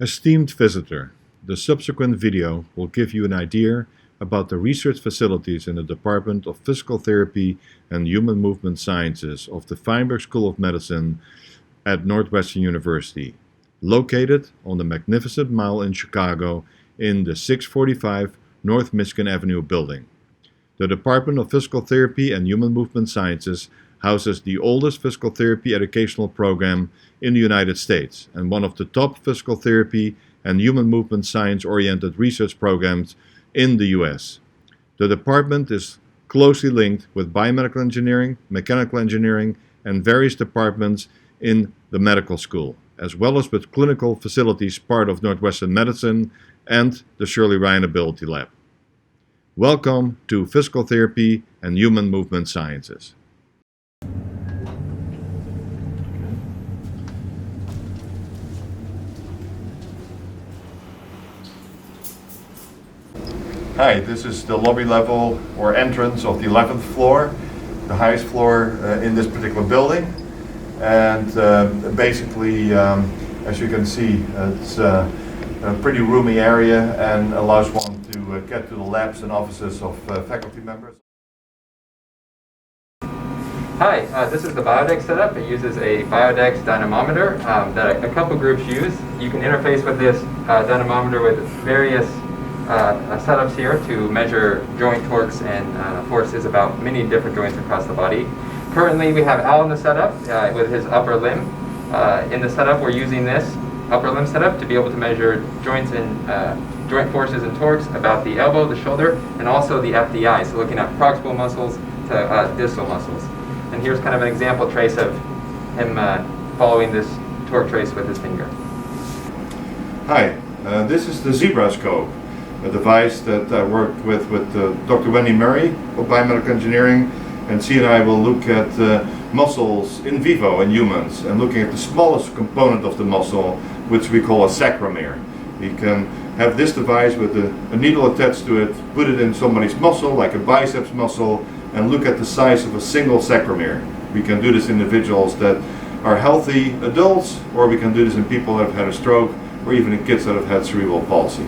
Esteemed visitor, the subsequent video will give you an idea about the research facilities in the Department of Physical Therapy and Human Movement Sciences of the Feinberg School of Medicine at Northwestern University, located on the Magnificent Mile in Chicago in the 645 North Michigan Avenue building. The Department of Physical Therapy and Human Movement Sciences houses the oldest physical therapy educational program in the United States and one of the top physical therapy and human movement science-oriented research programs in the US. The department is closely linked with biomedical engineering, mechanical engineering, and various departments in the medical school, as well as with clinical facilities part of Northwestern Medicine and the Shirley Ryan Ability Lab. Welcome to Physical Therapy and Human Movement Sciences. Hi, this is the lobby level or entrance of the 11th floor, the highest floor in this particular building. And basically, as you can see, it's a pretty roomy area and allows one to get to the labs and offices of faculty members. Hi, this is the Biodex setup. It uses a Biodex dynamometer that a couple groups use. You can interface with this dynamometer with various setups here to measure joint torques and forces about many different joints across the body. Currently we have Al in the setup with his upper limb. In the setup we're using this upper limb setup to be able to measure joints and joint forces and torques about the elbow, the shoulder, and also the FDI, so looking at proximal muscles to distal muscles. And here's kind of an example trace of him following this torque trace with his finger. Hi, this is the Zebra Scope, a device that I worked with Dr. Wendy Murray of Biomedical Engineering, and she and I will look at muscles in vivo in humans and looking at the smallest component of the muscle, which we call a sarcomere. We can have this device with a needle attached to it, put it in somebody's muscle, like a biceps muscle, and look at the size of a single sarcomere. We can do this in individuals that are healthy adults, or we can do this in people that have had a stroke, or even in kids that have had cerebral palsy.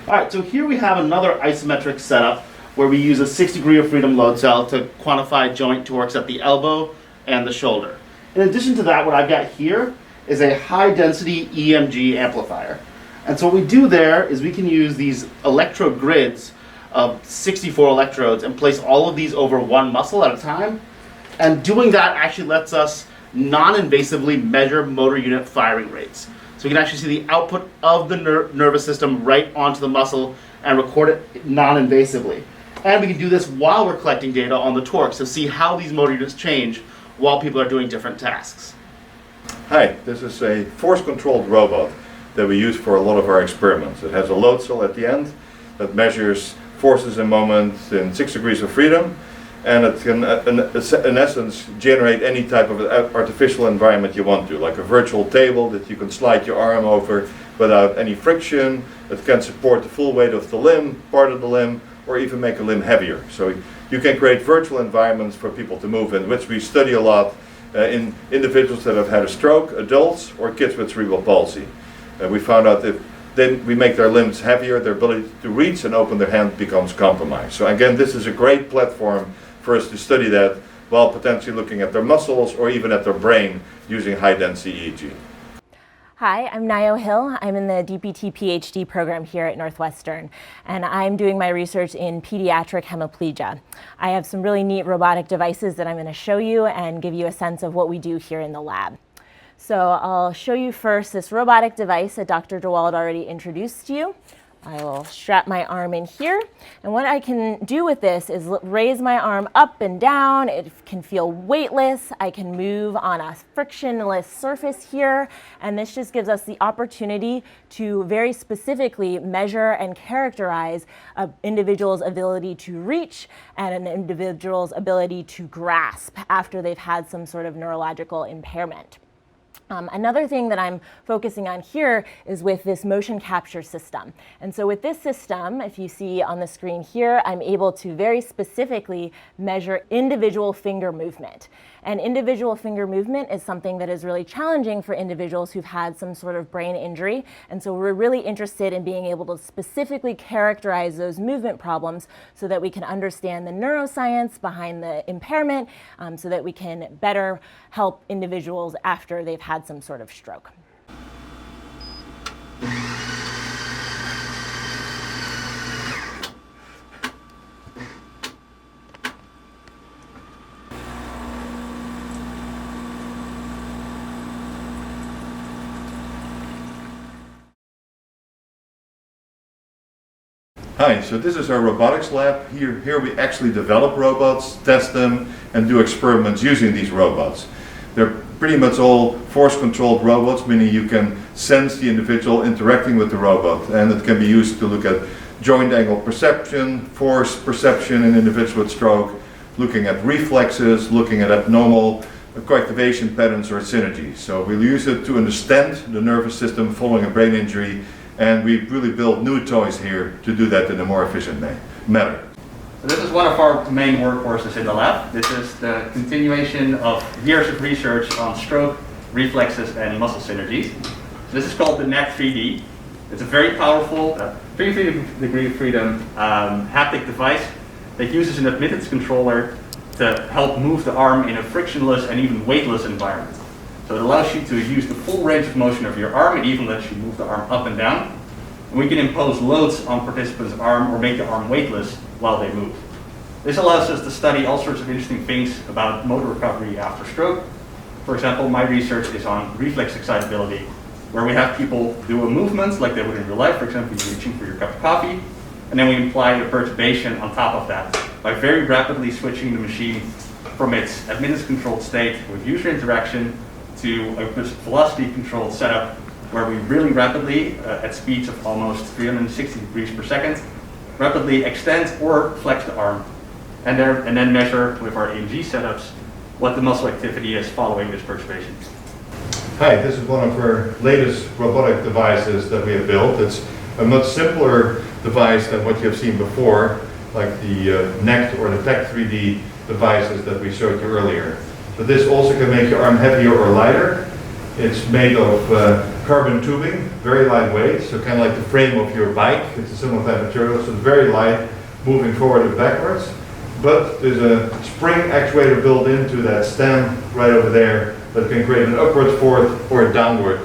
All right, so here we have another isometric setup where we use a 6-degree of freedom load cell to quantify joint torques at the elbow and the shoulder. In addition to that, what I've got here is a high-density EMG amplifier. And so what we do there is we can use these electrode grids of 64 electrodes and place all of these over one muscle at a time. And doing that actually lets us non-invasively measure motor unit firing rates. So we can actually see the output of the nervous system right onto the muscle and record it non-invasively. And we can do this while we're collecting data on the torques to see how these motor units change while people are doing different tasks. Hi, this is a force-controlled robot that we use for a lot of our experiments. It has a load cell at the end that measures forces and moments in 6 degrees of freedom, and it can, in essence, generate any type of artificial environment you want to, like a virtual table that you can slide your arm over without any friction. It can support the full weight of the limb, part of the limb, or even make a limb heavier. So you can create virtual environments for people to move in, which we study a lot in individuals that have had a stroke, adults, or kids with cerebral palsy. We found out if we make their limbs heavier, their ability to reach and open their hand becomes compromised. So again, this is a great platform for us to study that while potentially looking at their muscles or even at their brain using high-density EEG. Hi, I'm Nayo Hill. I'm in the DPT PhD program here at Northwestern, and I'm doing my research in pediatric hemiplegia. I have some really neat robotic devices that I'm going to show you and give you a sense of what we do here in the lab. So I'll show you first this robotic device that Dr. DeWald already introduced to you. I will strap my arm in here, and what I can do with this is raise my arm up and down. It can feel weightless. I can move on a frictionless surface here, and this just gives us the opportunity to very specifically measure and characterize an individual's ability to reach and an individual's ability to grasp after they've had some sort of neurological impairment. Another thing that I'm focusing on here is with this motion capture system. And so with this system, if you see on the screen here, I'm able to very specifically measure individual finger movement. And individual finger movement is something that is really challenging for individuals who've had some sort of brain injury. And so we're really interested in being able to specifically characterize those movement problems so that we can understand the neuroscience behind the impairment, so that we can better help individuals after they've had some sort of stroke. Hi, so this is our robotics lab. Here we actually develop robots, test them, and do experiments using these robots. They're pretty much all force-controlled robots, meaning you can sense the individual interacting with the robot, and it can be used to look at joint angle perception, force perception in individuals with stroke, looking at reflexes, looking at abnormal coactivation patterns or synergies. So we'll use it to understand the nervous system following a brain injury, and we really built new toys here to do that in a more efficient manner. So this is one of our main workhorses in the lab. This is the continuation of years of research on stroke, reflexes, and muscle synergies. This is called the NAC 3D. It's a very powerful 3-degree of freedom haptic device that uses an admittance controller to help move the arm in a frictionless and even weightless environment. So it allows you to use the full range of motion of your arm. It even lets you move the arm up and down. And we can impose loads on participants' arm or make the arm weightless while they move. This allows us to study all sorts of interesting things about motor recovery after stroke. For example, my research is on reflex excitability, where we have people do a movement like they would in real life, for example, you're reaching for your cup of coffee, and then we apply a perturbation on top of that by very rapidly switching the machine from its admittance-controlled state with user interaction to a velocity-controlled setup where we really rapidly, at speeds of almost 360 degrees per second, rapidly extend or flex the arm, and then measure with our EMG setups what the muscle activity is following this perturbation. Hi, this is one of our latest robotic devices that we have built. It's a much simpler device than what you have seen before, like the NECT or the TEC 3D devices that we showed you earlier. But this also can make your arm heavier or lighter. It's made of carbon tubing, very lightweight, so kind of like the frame of your bike. It's a similar type of material, so it's very light, moving forward and backwards. But there's a spring actuator built into that stem right over there that can create an upward force or a downward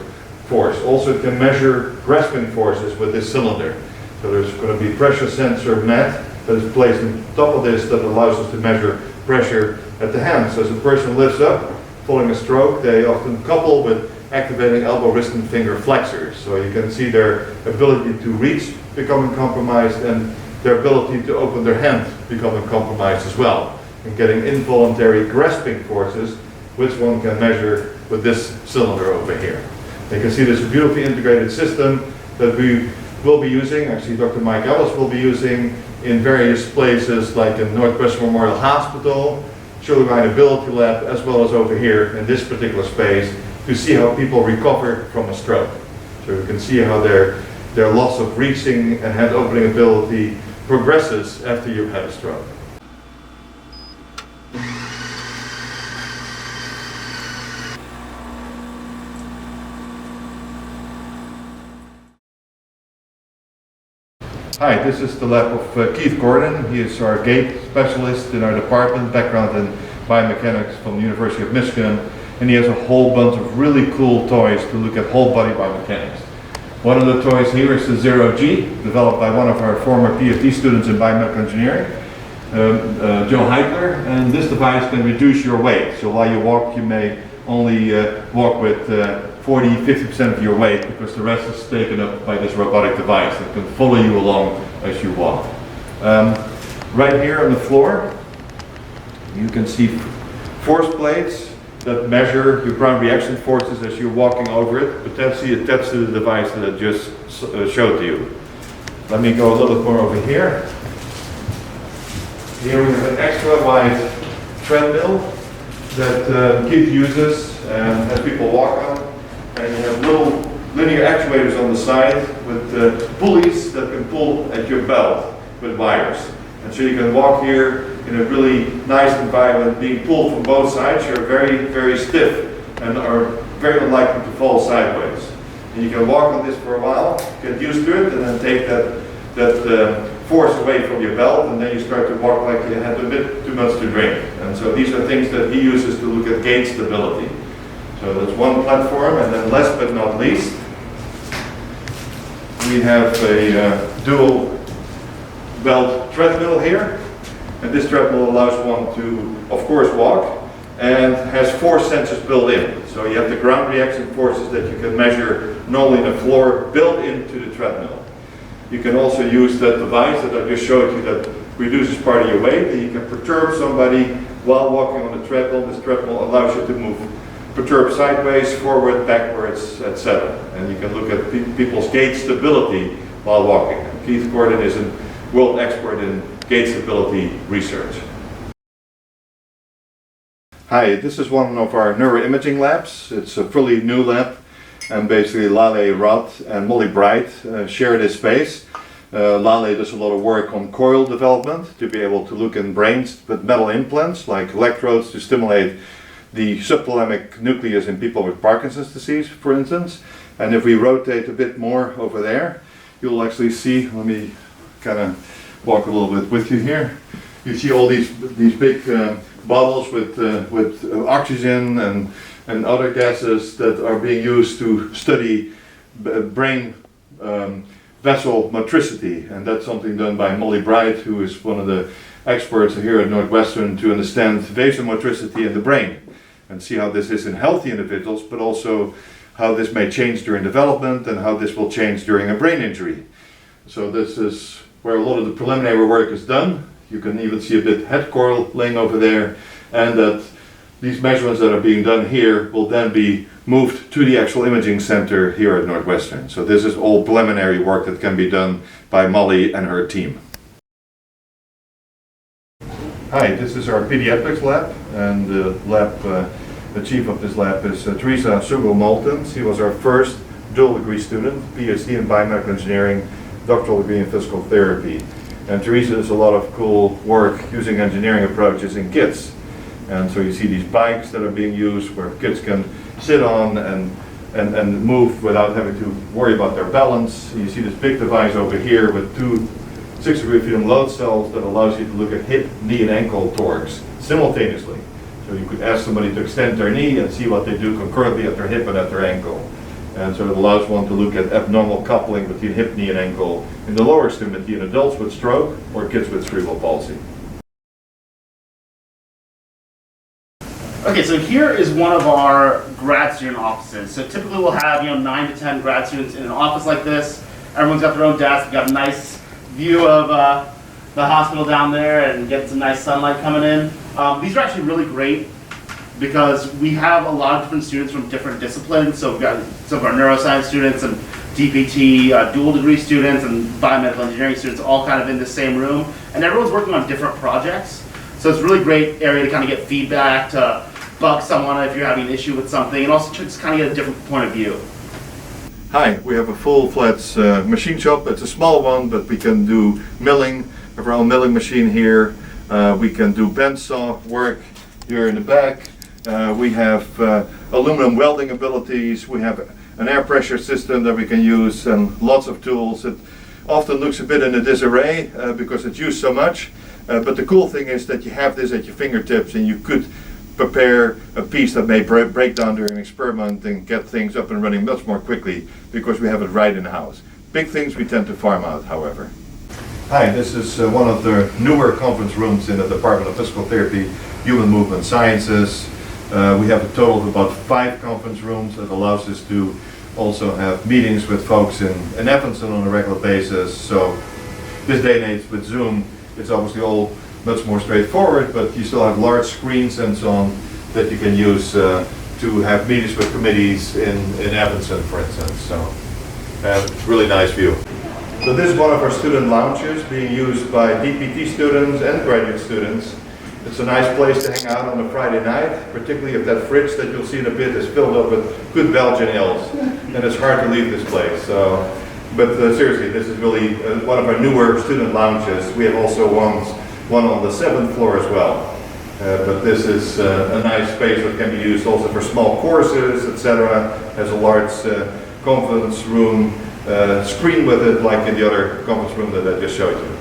force. Also, it can measure grasping forces with this cylinder. So there's going to be pressure sensor mat that is placed on top of this that allows us to measure pressure at the hand. So as a person lifts up following a stroke, they often couple with activating elbow, wrist, and finger flexors. So you can see their ability to reach becoming compromised and their ability to open their hand becoming compromised as well. And getting involuntary grasping forces, which one can measure with this cylinder over here. You can see this beautifully integrated system that we will be using, actually Dr. Mike Ellis will be using in various places like in Northwestern Memorial Hospital, Shoulder Ability Lab, as well as over here in this particular space to see how people recover from a stroke. So you can see how their loss of reaching and hand opening ability progresses after you've had a stroke. Hi, this is the lab of Keith Gordon. He is our Gait specialist in our department, background in biomechanics from the University of Michigan, and he has a whole bunch of really cool toys to look at whole body biomechanics. One of the toys here is the Zero G, developed by one of our former PhD students in biomedical engineering, Joe Heitler, and this device can reduce your weight. So while you walk, you may only walk with 40-50% of your weight because the rest is taken up by this robotic device that can follow you along as you walk. Right here on the floor, you can see force plates that measure your ground reaction forces as you're walking over it, potentially attached to the device that I just showed to you. Let me go a little bit more over here. Here we have an extra wide treadmill that Keith uses as people walk on. and you have little linear actuators on the side with pulleys that can pull at your belt with wires. And so you can walk here in a really nice environment, being pulled from both sides. You're very, very stiff and are very unlikely to fall sideways. And you can walk on this for a while, get used to it, and then take that force away from your belt, and then you start to walk like you had a bit too much to drink. And so these are things that he uses to look at gait stability. So that's one platform, and then last but not least, we have a dual belt treadmill here. And this treadmill allows one to, of course, walk, and has force sensors built in. So you have the ground reaction forces that you can measure normally in the floor built into the treadmill. You can also use that device that I just showed you that reduces part of your weight, and you can perturb somebody while walking on the treadmill. This treadmill allows you to move, perturb sideways, forward, backwards, etc. And you can look at people's gait stability while walking. And Keith Gordon is a world expert in gait stability research. Hi, this is one of our neuroimaging labs. It's a fully new lab, and basically Lale Rott and Molly Bright share this space. Lale does a lot of work on coil development to be able to look in brains with metal implants like electrodes to stimulate the subthalamic nucleus in people with Parkinson's disease, for instance. And if we rotate a bit more over there, you'll actually see, let me kind of walk a little bit with you here. You see all these big bottles with oxygen and other gases that are being used to study brain vessel motricity, and that's something done by Molly Bright, who is one of the experts here at Northwestern to understand vasomotricity in the brain and see how this is in healthy individuals, but also how this may change during development and how this will change during a brain injury. So this is where a lot of the preliminary work is done. You can even see a bit head coil laying over there, and that these measurements that are being done here will then be moved to the actual imaging center here at Northwestern. So this is all preliminary work that can be done by Molly and her team. Hi, this is our Pediatrics lab, and the chief of this lab is Teresa Sugel-Moulton. She was our first dual degree student, PhD in biomedical engineering, doctoral degree in physical therapy. And Teresa does a lot of cool work using engineering approaches in kids. And so you see these bikes that are being used where kids can sit on and move without having to worry about their balance. You see this big device over here with two 6-degree freedom load cells that allows you to look at hip, knee, and ankle torques simultaneously. So you could ask somebody to extend their knee and see what they do concurrently at their hip and at their ankle. And so it allows one to look at abnormal coupling between hip, knee, and ankle in the lower extremity in adults with stroke or kids with cerebral palsy. Okay, so here is one of our grad student offices. So typically we'll have 9 to 10 grad students in an office like this. Everyone's got their own desk. We've got a nice view of the hospital down there and get some nice sunlight coming in. These are actually really great because we have a lot of different students from different disciplines. So we've got some of our neuroscience students and DPT, dual degree students and biomedical engineering students all kind of in the same room. And everyone's working on different projects. So it's a really great area to kind of get feedback, to bug someone if you're having an issue with something, and also just kind of get a different point of view. Hi, we have a full-fledged machine shop. It's a small one, but we can do milling. We have our own milling machine here. We can do bandsaw work here in the back. We have aluminum welding abilities. We have an air pressure system that we can use and lots of tools. It often looks a bit in a disarray because it's used so much. But the cool thing is that you have this at your fingertips and you could prepare a piece that may break down during an experiment and get things up and running much more quickly because we have it right in the house. Big things we tend to farm out, however. Hi, this is one of the newer conference rooms in the Department of Physical Therapy, Human Movement Sciences. We have a total of about 5 conference rooms that allows us to also have meetings with folks in Evanston on a regular basis. So this day and age with Zoom, it's obviously all much more straightforward, but you still have large screens and so on that you can use to have meetings with committees in Evanston, for instance. So really nice view. So this is one of our student lounges being used by DPT students and graduate students. It's a nice place to hang out on a Friday night, particularly if that fridge that you'll see in a bit is filled up with good Belgian ales, and it's hard to leave this place. But seriously, this is really one of our newer student lounges. We have also one on the 7th floor as well. But this is a nice space that can be used also for small courses, etc. Has a large conference room, screen with it, like in the other conference room that I just showed you.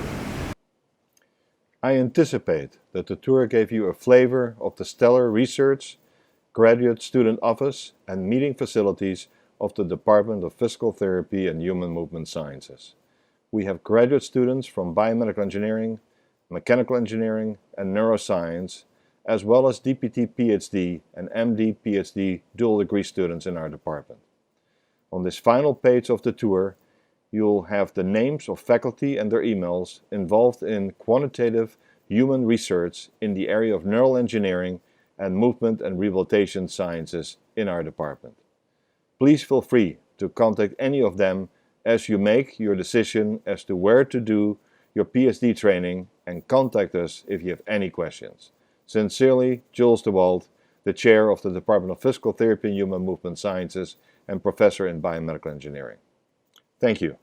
I anticipate that the tour gave you a flavor of the stellar research, graduate student office, and meeting facilities of the Department of Physical Therapy and Human Movement Sciences. We have graduate students from biomedical engineering, mechanical engineering, and neuroscience, as well as DPT PhD and MD PhD dual degree students in our department. On this final page of the tour, you'll have the names of faculty and their emails involved in quantitative human research in the area of neural engineering and movement and rehabilitation sciences in our department. Please feel free to contact any of them as you make your decision as to where to do your PhD training, and contact us if you have any questions. Sincerely, Jules de Wald, the Chair of the Department of Physical Therapy and Human Movement Sciences and Professor in Biomedical Engineering. Thank you.